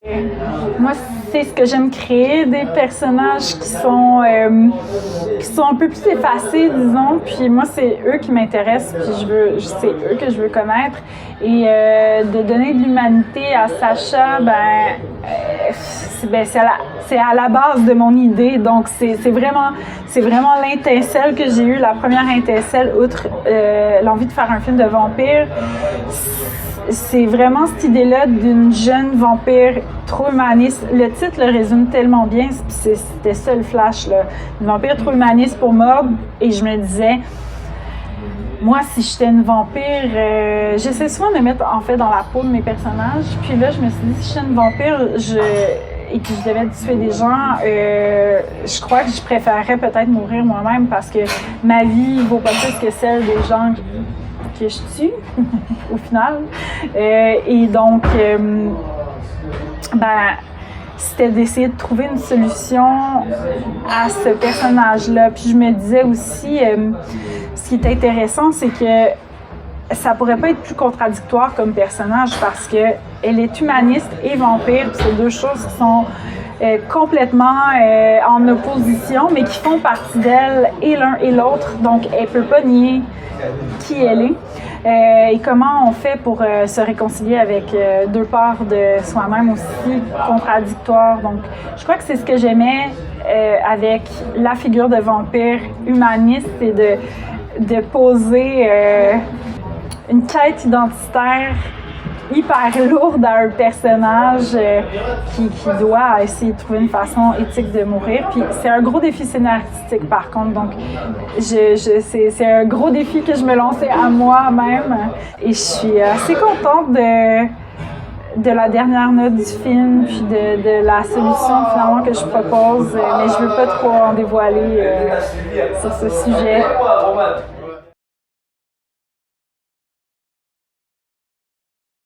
Moi, c'est ce que j'aime créer, des personnages qui sont un peu plus effacés, disons. Puis moi, c'est eux qui m'intéressent, puis c'est eux que je veux connaître. Et de donner de l'humanité à Sacha, c'est à la base de mon idée. Donc, c'est vraiment l'étincelle que j'ai eue, la première étincelle, outre l'envie de faire un film de vampire. C'est vraiment cette idée-là d'une jeune vampire trop humaniste. Le titre le résume tellement bien, c'était ça le flash, là. Une vampire trop humaniste pour mordre. Et je me disais, moi, si j'étais une vampire, j'essaie souvent de me mettre en fait dans la peau de mes personnages. Puis là, je me suis dit, si j'étais une vampire et que je devais tuer des gens, je crois que je préférerais peut-être mourir moi-même parce que ma vie vaut pas plus que celle des gens que je tue, au final. Et donc, c'était d'essayer de trouver une solution à ce personnage-là. Puis je me disais aussi, ce qui est intéressant, c'est que ça pourrait pas être plus contradictoire comme personnage parce que elle est humaniste et vampire, puis c'est deux choses qui sont complètement en opposition, mais qui font partie d'elle et l'un et l'autre. Donc, elle peut pas nier qui elle est. Et comment on fait pour se réconcilier avec deux parts de soi-même aussi contradictoires. Donc, je crois que c'est ce que j'aimais avec la figure de vampire humaniste, et de poser une quête identitaire hyper lourde à un personnage qui doit essayer de trouver une façon éthique de mourir. Puis c'est un gros défi scénaristique par contre, donc c'est un gros défi que je me lançais à moi-même et je suis assez contente de la dernière note du film puis de la solution finalement que je propose, mais je veux pas trop en dévoiler sur ce sujet.